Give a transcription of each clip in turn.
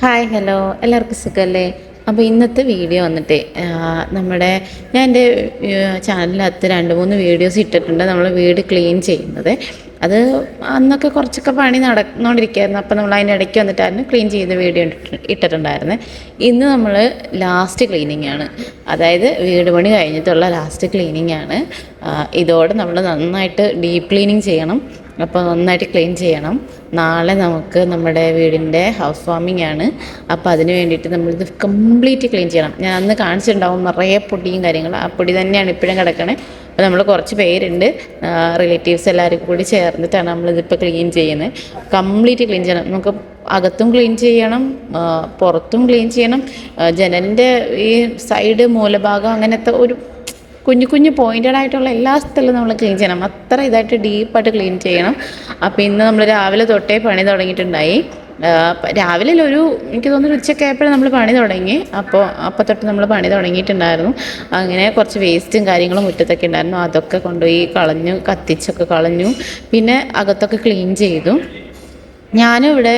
Hi hello എല്ലാവർക്കും സുഖമല്ലേ? അപ്പോൾ ഇന്നത്തെ വീഡിയോ വന്നിട്ട് ഞാൻ എൻ്റെ ചാനലിനകത്ത് 2-3 വീഡിയോസ് ഇട്ടിട്ടുണ്ട്. നമ്മൾ വീട് ക്ലീൻ ചെയ്യുന്നത്. അത് അന്നൊക്കെ കുറച്ചൊക്കെ പണി നടന്നുകൊണ്ടിരിക്കുകയായിരുന്നു. അപ്പോൾ നമ്മൾ അതിൻ്റെ ഇടയ്ക്ക് വന്നിട്ടായിരുന്നു ക്ലീൻ ചെയ്യുന്ന വീഡിയോ ഇട്ടിട്ടുണ്ടായിരുന്നത്. ഇന്ന് നമ്മൾ ലാസ്റ്റ് ക്ലീനിങ് ആണ്, അതായത് വീട് പണി കഴിഞ്ഞിട്ടുള്ള ലാസ്റ്റ് ക്ലീനിങ് ആണ്. ഇതോടെ നമ്മൾ നന്നായിട്ട് ഡീപ്പ് ക്ലീനിങ് ചെയ്യണം. അപ്പോൾ നന്നായിട്ട് ക്ലീൻ ചെയ്യണം. നാളെ നമുക്ക് നമ്മുടെ വീടിൻ്റെ ഹൗസ് വാമിംഗ് ആണ്. അപ്പോൾ അതിന് വേണ്ടിയിട്ട് നമ്മളിത് കംപ്ലീറ്റ് ക്ലീൻ ചെയ്യണം. ഞാൻ അന്ന് കാണിച്ചിട്ടുണ്ടാവും നിറയെ പൊടിയും കാര്യങ്ങളും. ആ പൊടി തന്നെയാണ് ഇപ്പോഴും കിടക്കണേ. അപ്പോൾ നമ്മൾ കുറച്ച് പേരുണ്ട്, റിലേറ്റീവ്സ് എല്ലാവരും കൂടി ചേർന്നിട്ടാണ് നമ്മളിതിപ്പോൾ ക്ലീൻ ചെയ്യുന്നത്. കംപ്ലീറ്റ് ക്ലീൻ ചെയ്യണം. നമുക്ക് അകത്തും ക്ലീൻ ചെയ്യണം, പുറത്തും ക്ലീൻ ചെയ്യണം. ജനലിൻ്റെ ഈ സൈഡ് മൂലഭാഗം അങ്ങനത്തെ ഒരു കുഞ്ഞു കുഞ്ഞു പോയിൻറ്റഡ് ആയിട്ടുള്ള എല്ലാ സ്ഥലവും നമ്മൾ ക്ലീൻ ചെയ്യണം. അത്ര ഇതായിട്ട് ഡീപ്പായിട്ട് ക്ലീൻ ചെയ്യണം. അപ്പോൾ ഇന്ന് നമ്മൾ രാവിലെ തൊട്ടേ പണി തുടങ്ങിയിട്ടുണ്ടായി. രാവിലെ എനിക്ക് തോന്നുന്നു ഉച്ചയ്ക്കായപ്പോഴും നമ്മൾ പണി തുടങ്ങി. അപ്പോൾ തൊട്ട് നമ്മൾ പണി തുടങ്ങിയിട്ടുണ്ടായിരുന്നു. അങ്ങനെ കുറച്ച് വേസ്റ്റും കാര്യങ്ങളും മുറ്റത്തൊക്കെ ഉണ്ടായിരുന്നു. അതൊക്കെ കൊണ്ടുപോയി കളഞ്ഞു, കത്തിച്ചൊക്കെ കളഞ്ഞു. പിന്നെ അകത്തൊക്കെ ക്ലീൻ ചെയ്തു. ഞാനും ഇവിടെ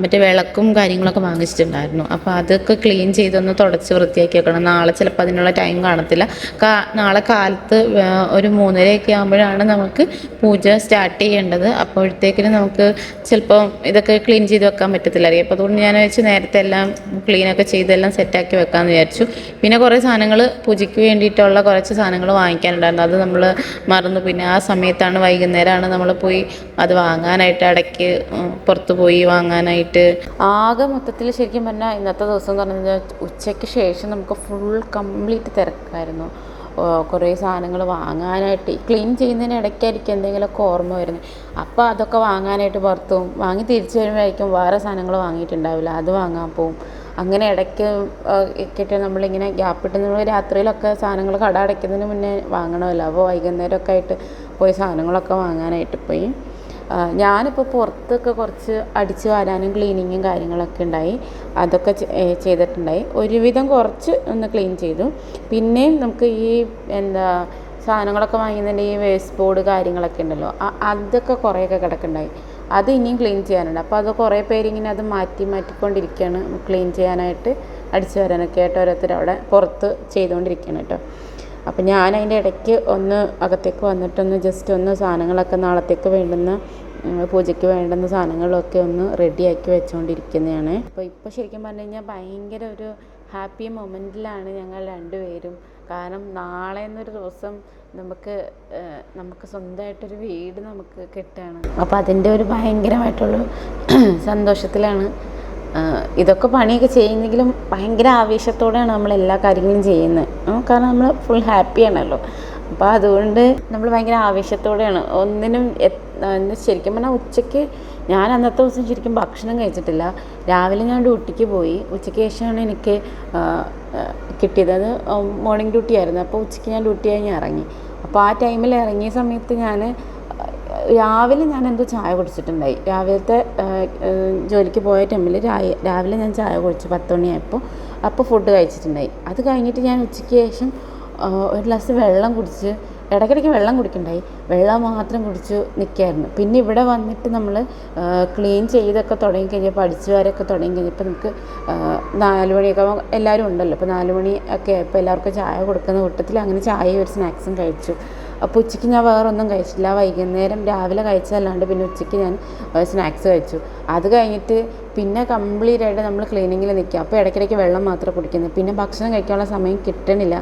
മറ്റേ വിളക്കും കാര്യങ്ങളൊക്കെ വാങ്ങിച്ചിട്ടുണ്ടായിരുന്നു. അപ്പോൾ അതൊക്കെ ക്ലീൻ ചെയ്തൊന്ന് തുടച്ച് വൃത്തിയാക്കി വെക്കണം. നാളെ ചിലപ്പോൾ അതിനുള്ള ടൈം കാണത്തില്ല. നാളെ കാലത്ത് ഒരു 3:30 ആകുമ്പോഴാണ് നമുക്ക് പൂജ സ്റ്റാർട്ട് ചെയ്യേണ്ടത്. അപ്പോഴത്തേക്കിന് നമുക്ക് ചിലപ്പോൾ ഇതൊക്കെ ക്ലീൻ ചെയ്ത് വെക്കാൻ പറ്റത്തില്ലായിരിക്കും. അപ്പോൾ അതുകൊണ്ട് ഞാൻ വെച്ച് നേരത്തെ എല്ലാം ക്ലീനൊക്കെ ചെയ്തെല്ലാം സെറ്റാക്കി വെക്കാമെന്ന് വിചാരിച്ചു. പിന്നെ കുറേ സാധനങ്ങൾ പൂജയ്ക്ക് വേണ്ടിയിട്ടുള്ള കുറച്ച് സാധനങ്ങൾ വാങ്ങിക്കാനുണ്ടായിരുന്നു. അത് നമ്മൾ മറന്നു. പിന്നെ ആ സമയത്താണ്, വൈകുന്നേരമാണ് നമ്മൾ പോയി അത് വാങ്ങാനായിട്ട്, ഇടയ്ക്ക് പുറത്ത് പോയി വാങ്ങാനായിട്ട്. ആകെ മൊത്തത്തിൽ ശരിക്കും പറഞ്ഞാൽ ഇന്നത്തെ ദിവസം എന്ന് പറഞ്ഞാൽ ഉച്ചയ്ക്ക് ശേഷം നമുക്ക് കംപ്ലീറ്റ് തിരക്കായിരുന്നു. കുറേ സാധനങ്ങൾ വാങ്ങാനായിട്ട്, ക്ലീൻ ചെയ്യുന്നതിന് ഇടയ്ക്കായിരിക്കും എന്തെങ്കിലുമൊക്കെ ഓർമ്മ വരുന്നത്. അപ്പോൾ അതൊക്കെ വാങ്ങാനായിട്ട് പുറത്ത് പോകും. വാങ്ങി തിരിച്ചു വരുമ്പോഴായിരിക്കും വേറെ സാധനങ്ങൾ വാങ്ങിയിട്ടുണ്ടാവില്ല, അത് വാങ്ങാൻ പോവും. അങ്ങനെ ഇടയ്ക്ക് ഒക്കെ നമ്മളിങ്ങനെ ഗ്യാപ്പിട്ട് നമ്മൾ രാത്രിയിലൊക്കെ സാധനങ്ങൾ കട അടയ്ക്കുന്നതിന് മുന്നേ വാങ്ങണമല്ലോ. അപ്പോൾ വൈകുന്നേരമൊക്കെ ആയിട്ട് പോയി സാധനങ്ങളൊക്കെ വാങ്ങാനായിട്ട് പോയി. ഞാനിപ്പോൾ പുറത്തൊക്കെ കുറച്ച് അടിച്ച് വാരാനും ക്ലീനിങ്ങും കാര്യങ്ങളൊക്കെ ഉണ്ടായി. അതൊക്കെ ചെയ്തിട്ടുണ്ടായി. ഒരുവിധം കുറച്ച് ഒന്ന് ക്ലീൻ ചെയ്തു. പിന്നെയും നമുക്ക് ഈ സാധനങ്ങളൊക്കെ വാങ്ങുന്നതിൻ്റെ ഈ വേസ്റ്റ് ബോർഡ് കാര്യങ്ങളൊക്കെ ഉണ്ടല്ലോ, അതൊക്കെ കുറേയൊക്കെ കിടക്കുന്നുണ്ടായി. അത് ഇനിയും ക്ലീൻ ചെയ്യാനുണ്ട്. അപ്പോൾ അത് കുറേ പേരിങ്ങനെ അത് മാറ്റിക്കൊണ്ടിരിക്കുകയാണ് ക്ലീൻ ചെയ്യാനായിട്ട്, അടിച്ച് വരാനൊക്കെ ആയിട്ട് ഓരോരുത്തർ അവിടെ പുറത്ത് ചെയ്തുകൊണ്ടിരിക്കുകയാണ് കേട്ടോ. അപ്പം ഞാൻ അതിൻ്റെ ഇടയ്ക്ക് ഒന്ന് അകത്തേക്ക് വന്നിട്ടൊന്ന് ജസ്റ്റ് ഒന്ന് സാധനങ്ങളൊക്കെ നാളത്തേക്ക് വേണ്ടുന്ന, പൂജയ്ക്ക് വേണ്ടുന്ന സാധനങ്ങളൊക്കെ ഒന്ന് റെഡിയാക്കി വെച്ചുകൊണ്ടിരിക്കുന്നതാണ്. അപ്പോൾ ഇപ്പോൾ ശരിക്കും പറഞ്ഞു കഴിഞ്ഞാൽ ഭയങ്കര ഒരു ഹാപ്പി മൊമെൻറ്റിലാണ് ഞങ്ങൾ രണ്ടുപേരും. കാരണം നാളെ എന്നൊരു ദിവസം നമുക്ക് സ്വന്തമായിട്ടൊരു വീട് നമുക്ക് കിട്ടുകയാണ്. അപ്പോൾ അതിൻ്റെ ഒരു ഭയങ്കരമായിട്ടുള്ള സന്തോഷത്തിലാണ്. ഇതൊക്കെ പണിയൊക്കെ ചെയ്യുന്നെങ്കിലും ഭയങ്കര ആവേശത്തോടെയാണ് നമ്മൾ എല്ലാ കാര്യങ്ങളും ചെയ്യുന്നത്. കാരണം നമ്മൾ ഫുൾ ഹാപ്പിയാണല്ലോ. അപ്പോൾ അതുകൊണ്ട് നമ്മൾ ഭയങ്കര ആവേശത്തോടെയാണ് ഒന്നിനും. ശരിക്കും പറഞ്ഞാൽ ഉച്ചയ്ക്ക് ഞാൻ അന്നത്തെ ദിവസം ശരിക്കും ഭക്ഷണം കഴിച്ചിട്ടില്ല. രാവിലെ ഞാൻ ഡ്യൂട്ടിക്ക് പോയി. ഉച്ചയ്ക്ക് ശേഷമാണ് എനിക്ക് കിട്ടിയത്. അത് മോർണിംഗ് ഡ്യൂട്ടി ആയിരുന്നു. അപ്പോൾ ഉച്ചയ്ക്ക് ഞാൻ ഡ്യൂട്ടി കഴിഞ്ഞ് ഇറങ്ങി. അപ്പോൾ ആ ടൈമിൽ ഇറങ്ങിയ സമയത്ത് രാവിലെ ഞാൻ ചായ കുടിച്ചിട്ടുണ്ടായി. രാവിലത്തെ ജോലിക്ക് പോയ ടൈമിൽ രാവിലെ ഞാൻ ചായ കുടിച്ചു 10 മണിയായപ്പോൾ. അപ്പോൾ ഫുഡ് കഴിച്ചിട്ടുണ്ടായി. അത് കഴിഞ്ഞിട്ട് ഞാൻ ഉച്ചയ്ക്ക് ശേഷം ഒരു ഗ്ലാസ് വെള്ളം കുടിച്ച്, ഇടയ്ക്കിടയ്ക്ക് വെള്ളം കുടിക്കണ്ടായി, വെള്ളം മാത്രം കുടിച്ച് നിൽക്കുകയായിരുന്നു. പിന്നെ ഇവിടെ വന്നിട്ട് നമ്മൾ ക്ലീൻ ചെയ്തൊക്കെ തുടങ്ങിക്കഴിഞ്ഞപ്പോൾ, അടിച്ചു വാരൊക്കെ തുടങ്ങിക്കഴിഞ്ഞപ്പോൾ നമുക്ക് 4 മണിയൊക്കെ എല്ലാവരും ഉണ്ടല്ലോ. അപ്പോൾ 4 മണിയൊക്കെ ആയപ്പോൾ എല്ലാവർക്കും ചായ കൊടുക്കുന്ന കൂട്ടത്തിൽ അങ്ങനെ ചായയും ഒരു സ്നാക്സും കഴിച്ചു. അപ്പോൾ ഉച്ചയ്ക്ക് ഞാൻ വേറെ ഒന്നും കഴിച്ചില്ല. വൈകുന്നേരം രാവിലെ കഴിച്ചതല്ലാണ്ട് പിന്നെ ഉച്ചയ്ക്ക് ഞാൻ സ്നാക്സ് കഴിച്ചു. അത് കഴിഞ്ഞിട്ട് പിന്നെ കംപ്ലീറ്റ് ആയിട്ട് നമ്മൾ ക്ലീനിങ്ങിൽ നിൽക്കുക. അപ്പോൾ ഇടയ്ക്കിടയ്ക്ക് വെള്ളം മാത്രം കുടിക്കുന്നത്. പിന്നെ ഭക്ഷണം കഴിക്കാനുള്ള സമയം കിട്ടണില്ല.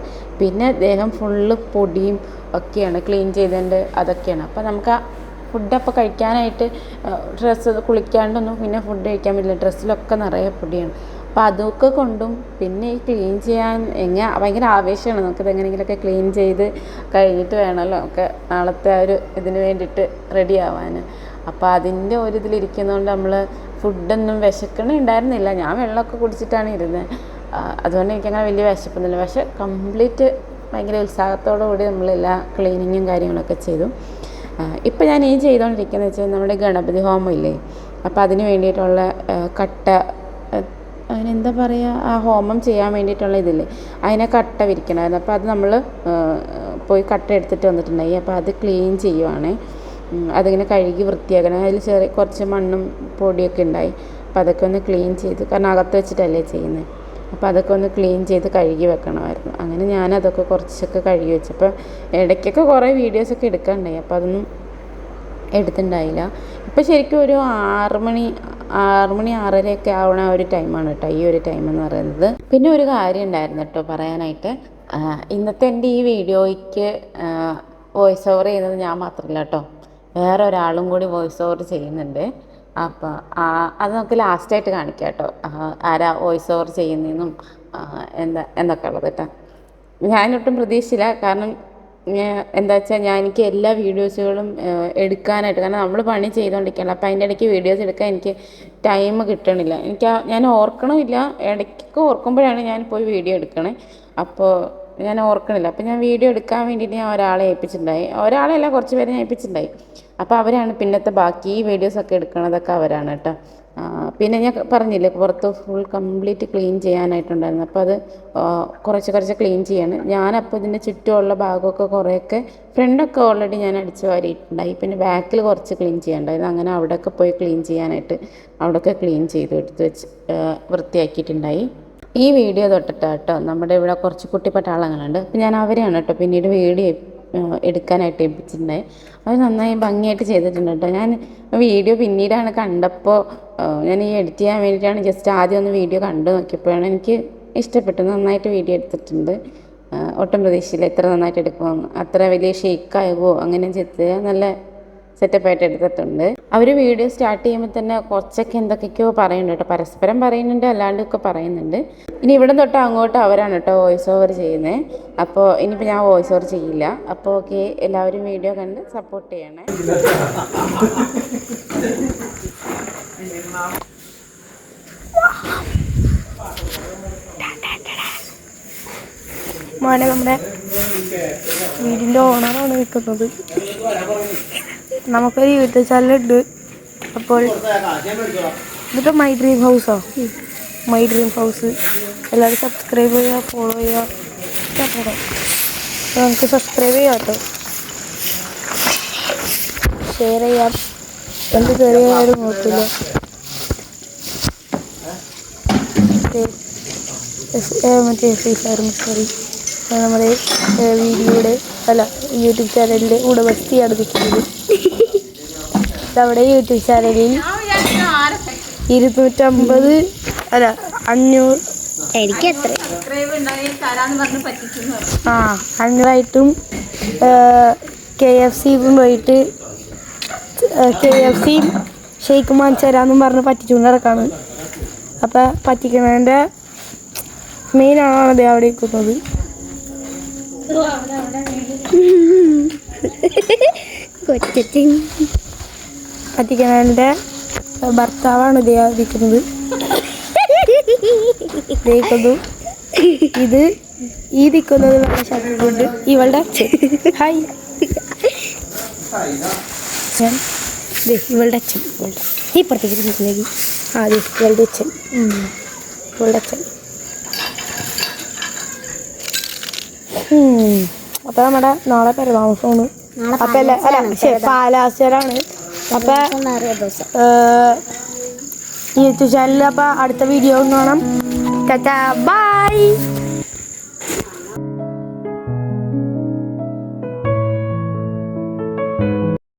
പിന്നെ ദേഹം ഫുള്ള് പൊടിയും ഒക്കെയാണ്, ക്ലീൻ ചെയ്തതിൻ്റെ അതൊക്കെയാണ്. അപ്പോൾ നമുക്ക് ആ ഫുഡപ്പോൾ കഴിക്കാനായിട്ട് ഡ്രസ്സ് കുളിക്കാണ്ടൊന്നും പിന്നെ ഫുഡ് കഴിക്കാൻ പറ്റില്ല. ഡ്രസ്സിലൊക്കെ നിറയെ പൊടിയാണ്. അപ്പോൾ അതൊക്കെ കൊണ്ടും പിന്നെ ഈ ക്ലീൻ ചെയ്യാൻ ഭയങ്കര ആവേശമാണ്. നമുക്കിത് എങ്ങനെയെങ്കിലുമൊക്കെ ക്ലീൻ ചെയ്ത് കഴിഞ്ഞിട്ട് വേണമല്ലോ നമുക്ക് നാളത്തെ ഒരു ഇതിന് വേണ്ടിയിട്ട് റെഡി ആവാൻ. അപ്പോൾ അതിൻ്റെ ഒരു ഇതിലിരിക്കുന്നതുകൊണ്ട് നമ്മൾ ഫുഡൊന്നും വിശക്കണുണ്ടായിരുന്നില്ല. ഞാൻ വെള്ളമൊക്കെ കുടിച്ചിട്ടാണ് ഇരുന്നത്. അതുകൊണ്ട് എനിക്കങ്ങനെ വലിയ വിശപ്പൊന്നുമില്ല. പക്ഷേ കംപ്ലീറ്റ് ഭയങ്കര ഉത്സാഹത്തോടു കൂടി നമ്മളെല്ലാ ക്ലീനിങ്ങും കാര്യങ്ങളൊക്കെ ചെയ്തു. ഇപ്പം ഞാൻ ഈ ചെയ്തുകൊണ്ടിരിക്കുന്നത് വെച്ചാൽ നമ്മുടെ ഗണപതി ഹോമം ഇല്ലേ, അപ്പോൾ അതിന് വേണ്ടിയിട്ടുള്ള അതിനെന്താ പറയുക, ആ ഹോമം ചെയ്യാൻ വേണ്ടിയിട്ടുള്ള ഇതില്ലേ, അതിനെ കട്ട വിരിക്കണമായിരുന്നു. അപ്പോൾ അത് നമ്മൾ പോയി കട്ട എടുത്തിട്ട് വന്നിട്ടുണ്ടായി. അപ്പോൾ അത് ക്ലീൻ ചെയ്യുവാണ്. അതിങ്ങനെ കഴുകി വൃത്തിയാക്കണം. അതിൽ കുറച്ച് മണ്ണും പൊടിയൊക്കെ ഉണ്ടായി. അപ്പോൾ അപ്പോൾ അതൊക്കെ ഒന്ന് ക്ലീൻ ചെയ്ത്, കാരണം അകത്ത് വെച്ചിട്ടല്ലേ ചെയ്യുന്നത്, അപ്പോൾ അതൊക്കെ ഒന്ന് ക്ലീൻ ചെയ്ത് കഴുകി വെക്കണമായിരുന്നു. അങ്ങനെ ഞാനതൊക്കെ കുറച്ചൊക്കെ കഴുകി വെച്ചപ്പോൾ ഇടയ്ക്കൊക്കെ കുറേ വീഡിയോസൊക്കെ എടുക്കാനുണ്ടായി, അപ്പോൾ അതൊന്നും എടുത്തിട്ടുണ്ടായില്ല. ഇപ്പോൾ ശരിക്കും ഒരു 6 മണി 6:30 ആവണ ഒരു ടൈമാണ് കേട്ടോ ഈ ഒരു ടൈം എന്ന് പറയുന്നത്. പിന്നെ ഒരു കാര്യം ഉണ്ടായിരുന്നു കേട്ടോ പറയാനായിട്ട്. ഇന്നത്തെ എൻ്റെ ഈ വീഡിയോയ്ക്ക് വോയിസ് ഓവർ ചെയ്യുന്നത് ഞാൻ മാത്രമല്ല കേട്ടോ, വേറെ ഒരാളും കൂടി വോയിസ് ഓവർ ചെയ്യുന്നുണ്ട്. അപ്പോൾ അത് നമുക്ക് ലാസ്റ്റായിട്ട് കാണിക്കാം കേട്ടോ, ആരാ വോയിസ് ഓവർ ചെയ്യുന്നതെന്നും എന്നൊക്കെ ഉള്ളത് കേട്ടോ. ഞാനൊട്ടും പ്രതീക്ഷിച്ചില്ല, കാരണം എന്താ വെച്ചാൽ എനിക്ക് എല്ലാ വീഡിയോസുകളും എടുക്കാനായിട്ട്, കാരണം നമ്മൾ പണി ചെയ്തുകൊണ്ടിരിക്കുകയാണ്, അപ്പോൾ അതിൻ്റെ ഇടയ്ക്ക് വീഡിയോസ് എടുക്കാൻ എനിക്ക് ടൈം കിട്ടണില്ല. ഞാൻ ഓർക്കണമില്ല, ഇടയ്ക്കൊക്കെ ഓർക്കുമ്പോഴാണ് ഞാൻ പോയി വീഡിയോ എടുക്കണേ, അപ്പോൾ ഞാൻ ഓർക്കണില്ല. അപ്പോൾ ഞാൻ വീഡിയോ എടുക്കാൻ വേണ്ടിയിട്ട് ഞാൻ ഒരാളെ ഏൽപ്പിച്ചിട്ടുണ്ടായി, ഒരാളെല്ലാം കുറച്ച് പേരെ ഞാൻ ഏൽപ്പിച്ചിട്ടുണ്ടായി. അപ്പോൾ അവരാണ് പിന്നത്തെ ബാക്കി ഈ വീഡിയോസൊക്കെ എടുക്കണതൊക്കെ അവരാണ് കേട്ടോ. പിന്നെ ഞാൻ പറഞ്ഞില്ലേ പുറത്ത് ഫുൾ കംപ്ലീറ്റ് ക്ലീൻ ചെയ്യാനായിട്ടുണ്ടായിരുന്നു, അപ്പോൾ അത് കുറച്ച് ക്ലീൻ ചെയ്യാണ് ഞാനപ്പോൾ. ഇതിൻ്റെ ചുറ്റുമുള്ള ഭാഗമൊക്കെ കുറേയൊക്കെ ഫ്രണ്ടൊക്കെ ഓൾറെഡി ഞാൻ അടിച്ച് വാരിയിട്ടുണ്ടായി, പിന്നെ ബാക്കിൽ കുറച്ച് ക്ലീൻ ചെയ്യാനുണ്ടായിരുന്നു. അങ്ങനെ അവിടെയൊക്കെ പോയി ക്ലീൻ ചെയ്യാനായിട്ട് അവിടെയൊക്കെ ക്ലീൻ ചെയ്ത് എടുത്ത് വെച്ച് വൃത്തിയാക്കിയിട്ടുണ്ടായി. ഈ വീഡിയോ തൊട്ടിട്ടാട്ടോ നമ്മുടെ ഇവിടെ കുറച്ച് കുട്ടി പട്ടാളങ്ങളുണ്ട്, അപ്പോൾ ഞാൻ അവരെയാണ് കേട്ടോ പിന്നീട് വീഡിയോ എടുക്കാനായിട്ട് ഏൽപ്പിച്ചിട്ടുണ്ടായി. അവർ നന്നായി ഭംഗിയായിട്ട് ചെയ്തിട്ടുണ്ട് കേട്ടോ. ഞാൻ വീഡിയോ പിന്നീടാണ് കണ്ടപ്പോൾ, ഞാൻ ഈ എഡിറ്റ് ചെയ്യാൻ വേണ്ടിയിട്ടാണ് ജസ്റ്റ് ആദ്യം ഒന്ന് വീഡിയോ കണ്ടു നോക്കിയപ്പോഴാണ് എനിക്ക് ഇഷ്ടപ്പെട്ടു. നന്നായിട്ട് വീഡിയോ എടുത്തിട്ടുണ്ട്, ഒട്ടും പ്രതീക്ഷയില്ല ഇത്ര നന്നായിട്ട് എടുക്കുമെന്ന്. അത്ര വലിയ ഷേക്കാകുമോ അങ്ങനെ ചെയ്ത് നല്ല സെറ്റപ്പായിട്ട് എടുത്തിട്ടുണ്ട്. അവർ വീഡിയോ സ്റ്റാർട്ട് ചെയ്യുമ്പോൾ തന്നെ കുറച്ചൊക്കെ എന്തൊക്കെയൊക്കെയോ പറയുന്നുണ്ട് കേട്ടോ, പരസ്പരം പറയുന്നുണ്ട് അല്ലാണ്ടൊക്കെ പറയുന്നുണ്ട്. ഇനി ഇവിടെ തൊട്ട് അങ്ങോട്ട് അവരാണ് കേട്ടോ വോയിസ് ഓവർ ചെയ്യുന്നത്. അപ്പോൾ ഇനിയിപ്പോൾ ഞാൻ വോയിസ് ഓവർ ചെയ്യില്ല. അപ്പോൾ ഓക്കെ, എല്ലാവരും വീഡിയോ കണ്ട് സപ്പോർട്ട് ചെയ്യണേ. മോനെ നമ്മുടെ വീടിൻ്റെ ഓണറാണ് നിൽക്കുന്നത്. നമുക്കൊരു യൂട്യൂബ് ചാനലുണ്ട്. അപ്പോൾ ഇതിപ്പോൾ മൈ ഡ്രീം ഹൗസോ, മൈ ഡ്രീം ഹൗസ് എല്ലാവരും സബ്സ്ക്രൈബ് ചെയ്യുക, ഫോളോ ചെയ്യുക. നമുക്ക് സബ്സ്ക്രൈബ് ചെയ്യാം കേട്ടോ, ഷെയർ ചെയ്യാം, എന്ത് ചെറിയ കാര്യം നോക്കില്ല. മറ്റേ ഫ്രീ ഫയർ മിസ്റ്ററി നമ്മുടെ വീഡിയോയുടെ യൂട്യൂബ് ചാനലിൻ്റെ ഉടമസ്ഥയാണ് നിൽക്കുന്നത്. നമ്മുടെ യൂട്യൂബ് ചാനലിൽ 250 500 എനിക്ക് എത്ര 500ആയിട്ടും KFC പോയിട്ട് KFC ഷെയ്ക്ക് വാങ്ങിച്ചു തരാമെന്നും പറഞ്ഞ് പറ്റിച്ചുകൊണ്ട് നടക്കാണ്. അപ്പം പറ്റിക്കുന്നതിൻ്റെ മെയിനാണ് അത് അവിടെ നിൽക്കുന്നത്. പറ്റിക്കുന്നതിൻ്റെ ഭർത്താവാണ് ഇരിക്കുന്നത്. ഇത് ഈ നിൽക്കുന്നത് കൊണ്ട് ഇവളുടെ അച്ഛൻ. ഹായ്, ഇവളുടെ അച്ഛൻ, ഈ പുറത്തേക്ക് നിൽക്കുന്നത് അതെ ഇവളുടെ അച്ഛൻ, ഇവളുടെ അച്ഛൻ. അപ്പോൾ നമ്മുടെ നാളെ പെരുതാമസമാണ്. അപ്പം പാലാശ്വരാണ്. അപ്പം യൂട്യൂബ് ചാനലിൽ അപ്പം അടുത്ത വീഡിയോ കാണാം. ബൈ.